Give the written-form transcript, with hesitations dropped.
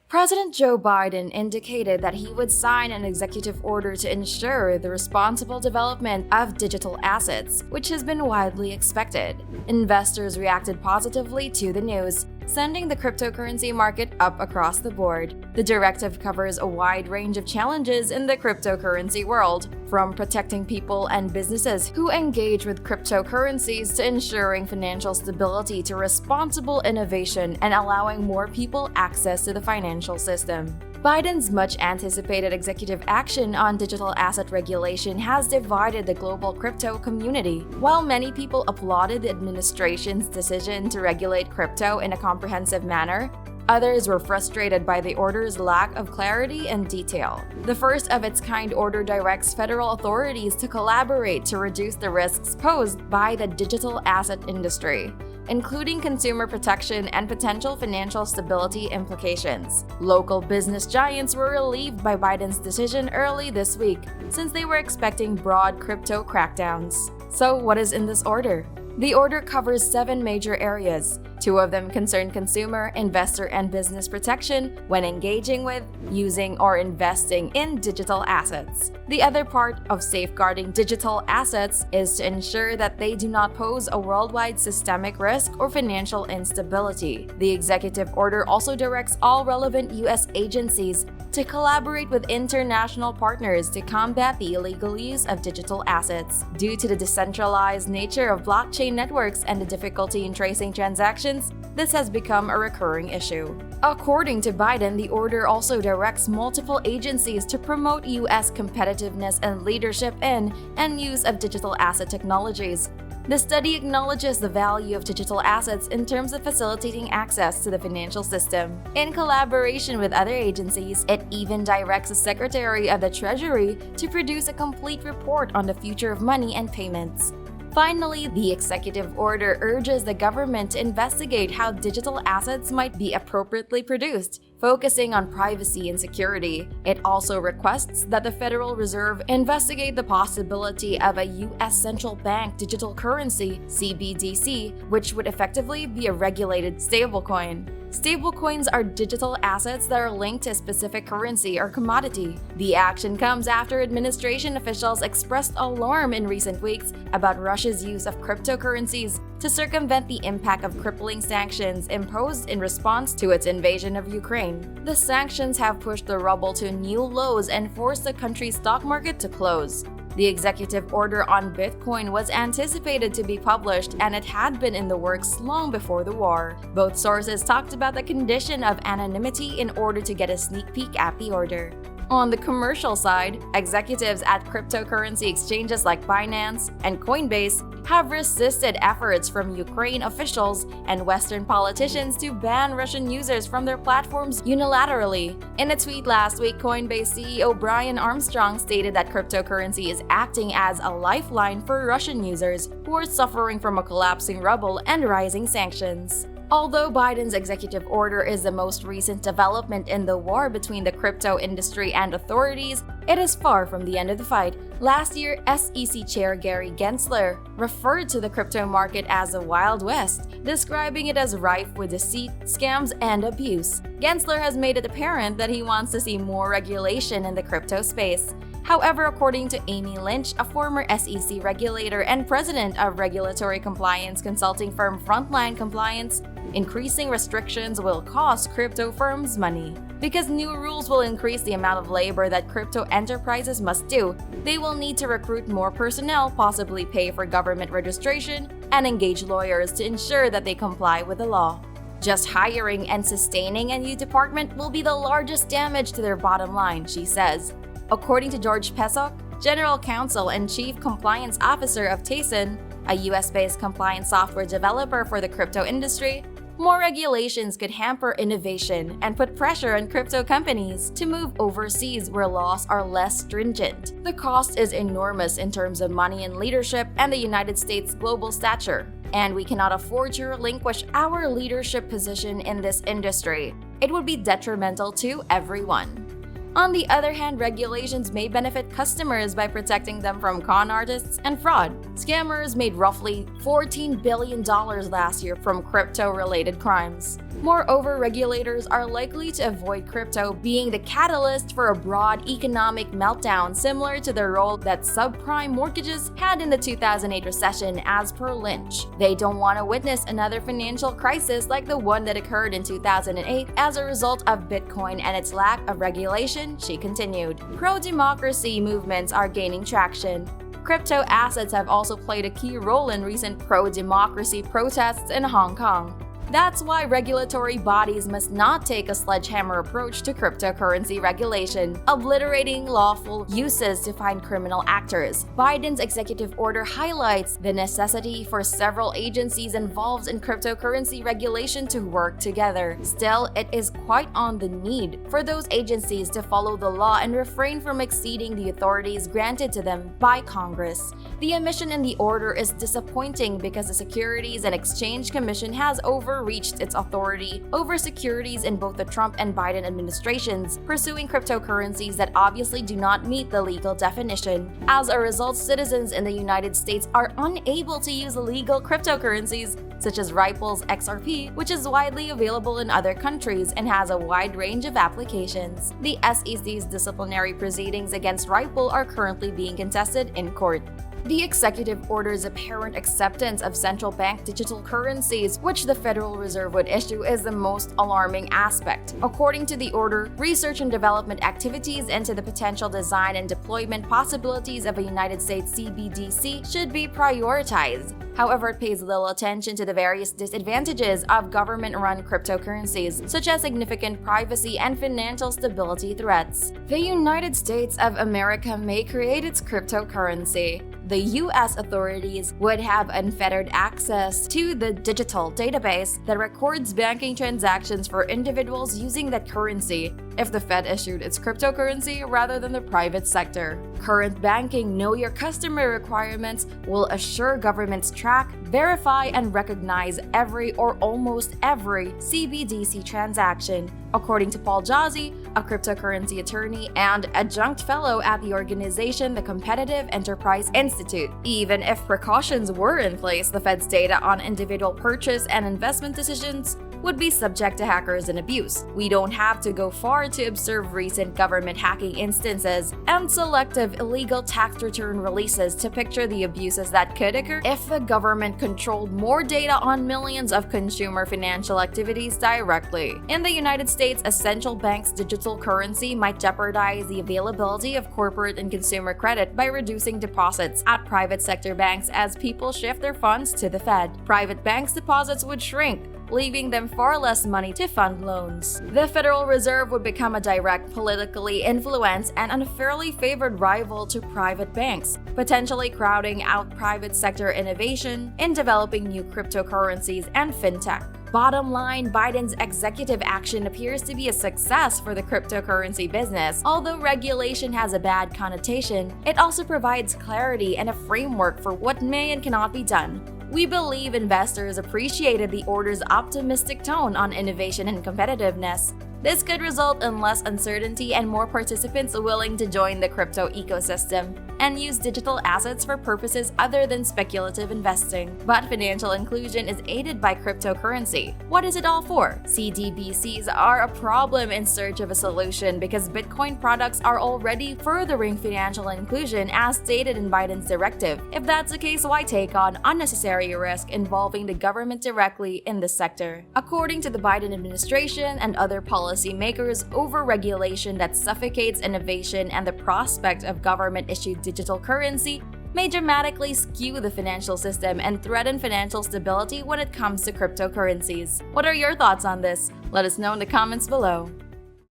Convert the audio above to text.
President Joe Biden indicated that he would sign an executive order to ensure the responsible development of digital assets, which has been widely expected. Investors reacted positively to the news, sending the cryptocurrency market up across the board. The directive covers a wide range of challenges in the cryptocurrency world, from protecting people and businesses who engage with cryptocurrencies to ensuring financial stability to responsible innovation and allowing more people access to the financial system. Biden's much-anticipated executive action on digital asset regulation has divided the global crypto community. While many people applauded the administration's decision to regulate crypto in a comprehensive manner, others were frustrated by the order's lack of clarity and detail. The first-of-its-kind order directs federal authorities to collaborate to reduce the risks posed by the digital asset industry, including consumer protection and potential financial stability implications. Local business giants were relieved by Biden's decision early this week, since they were expecting broad crypto crackdowns. So what is in this order? The order covers 7 major areas. 2 of them concern consumer, investor, and business protection when engaging with, using, or investing in digital assets. The other part of safeguarding digital assets is to ensure that they do not pose a worldwide systemic risk or financial instability. The executive order also directs all relevant U.S. agencies to collaborate with international partners to combat the illegal use of digital assets. Due to the decentralized nature of blockchain networks and the difficulty in tracing transactions, this has become a recurring issue. According to Biden, the order also directs multiple agencies to promote U.S. competitiveness and leadership in and use of digital asset technologies. The study acknowledges the value of digital assets in terms of facilitating access to the financial system. In collaboration with other agencies, it even directs the Secretary of the Treasury to produce a complete report on the future of money and payments. Finally, the executive order urges the government to investigate how digital assets might be appropriately produced, focusing on privacy and security. It also requests that the Federal Reserve investigate the possibility of a U.S. central bank digital currency, CBDC, which would effectively be a regulated stablecoin. Stablecoins are digital assets that are linked to a specific currency or commodity. The action comes after administration officials expressed alarm in recent weeks about Russia's use of cryptocurrencies to circumvent the impact of crippling sanctions imposed in response to its invasion of Ukraine. The sanctions have pushed the ruble to new lows and forced the country's stock market to close. The executive order on Bitcoin was anticipated to be published, and it had been in the works long before the war. Both sources talked about the condition of anonymity in order to get a sneak peek at the order. On the commercial side, executives at cryptocurrency exchanges like Binance and Coinbase have resisted efforts from Ukraine officials and Western politicians to ban Russian users from their platforms unilaterally. In a tweet last week, Coinbase CEO Brian Armstrong stated that cryptocurrency is acting as a lifeline for Russian users who are suffering from a collapsing ruble and rising sanctions. Although Biden's executive order is the most recent development in the war between the crypto industry and authorities, it is far from the end of the fight. Last year, SEC Chair Gary Gensler referred to the crypto market as a Wild West, describing it as rife with deceit, scams, and abuse. Gensler has made it apparent that he wants to see more regulation in the crypto space. However, according to Amy Lynch, a former SEC regulator and president of regulatory compliance consulting firm Frontline Compliance, increasing restrictions will cost crypto firms money. Because new rules will increase the amount of labor that crypto enterprises must do, they will need to recruit more personnel, possibly pay for government registration, and engage lawyers to ensure that they comply with the law. Just hiring and sustaining a new department will be the largest damage to their bottom line, she says. According to George Pesok, General Counsel and Chief Compliance Officer of Tayson, a US-based compliance software developer for the crypto industry, more regulations could hamper innovation and put pressure on crypto companies to move overseas where laws are less stringent. The cost is enormous in terms of money and leadership and the United States' global stature, and we cannot afford to relinquish our leadership position in this industry. It would be detrimental to everyone. On the other hand, regulations may benefit customers by protecting them from con artists and fraud. Scammers made roughly $14 billion last year from crypto-related crimes. Moreover, regulators are likely to avoid crypto being the catalyst for a broad economic meltdown similar to the role that subprime mortgages had in the 2008 recession, as per Lynch. They don't want to witness another financial crisis like the one that occurred in 2008 as a result of Bitcoin and its lack of regulation, she continued. Pro-democracy movements are gaining traction. Crypto assets have also played a key role in recent pro-democracy protests in Hong Kong. That's why regulatory bodies must not take a sledgehammer approach to cryptocurrency regulation, obliterating lawful uses to find criminal actors. Biden's executive order highlights the necessity for several agencies involved in cryptocurrency regulation to work together. Still, it is quite on the need for those agencies to follow the law and refrain from exceeding the authorities granted to them by Congress. The omission in the order is disappointing because the Securities and Exchange Commission has overreached its authority over securities in both the Trump and Biden administrations, pursuing cryptocurrencies that obviously do not meet the legal definition. As a result, citizens in the United States are unable to use illegal cryptocurrencies, such as Ripple's XRP, which is widely available in other countries and has a wide range of applications. The SEC's disciplinary proceedings against Ripple are currently being contested in court. The executive order's apparent acceptance of central bank digital currencies, which the Federal Reserve would issue, is the most alarming aspect. According to the order, research and development activities into the potential design and deployment possibilities of a United States CBDC should be prioritized. However, it pays little attention to the various disadvantages of government-run cryptocurrencies, such as significant privacy and financial stability threats. The United States of America may create its cryptocurrency. The U.S. authorities would have unfettered access to the digital database that records banking transactions for individuals using that currency if the Fed issued its cryptocurrency rather than the private sector. Current banking Know Your Customer requirements will assure governments track, verify, and recognize every or almost every CBDC transaction. According to Paul Jazzy, a cryptocurrency attorney and adjunct fellow at the organization the Competitive Enterprise Institute. Even if precautions were in place, the Fed's data on individual purchase and investment decisions would be subject to hackers and abuse. We don't have to go far to observe recent government hacking instances and selective illegal tax return releases to picture the abuses that could occur if the government controlled more data on millions of consumer financial activities directly. In the United States, a central bank's digital currency might jeopardize the availability of corporate and consumer credit by reducing deposits at private sector banks as people shift their funds to the Fed. Private banks' deposits would shrink, leaving them far less money to fund loans. The Federal Reserve would become a direct, politically influenced, and unfairly favored rival to private banks, potentially crowding out private sector innovation in developing new cryptocurrencies and fintech. Bottom line, Biden's executive action appears to be a success for the cryptocurrency business. Although regulation has a bad connotation, it also provides clarity and a framework for what may and cannot be done. We believe investors appreciated the order's optimistic tone on innovation and competitiveness. This could result in less uncertainty and more participants willing to join the crypto ecosystem and use digital assets for purposes other than speculative investing. But financial inclusion is aided by cryptocurrency. What is it all for? CDBCs are a problem in search of a solution because Bitcoin products are already furthering financial inclusion as stated in Biden's directive. If that's the case, why take on unnecessary risk involving the government directly in this sector? According to the Biden administration and other policymakers, over-regulation that suffocates innovation and the prospect of government-issued digital currency may dramatically skew the financial system and threaten financial stability when it comes to cryptocurrencies. What are your thoughts on this? Let us know in the comments below.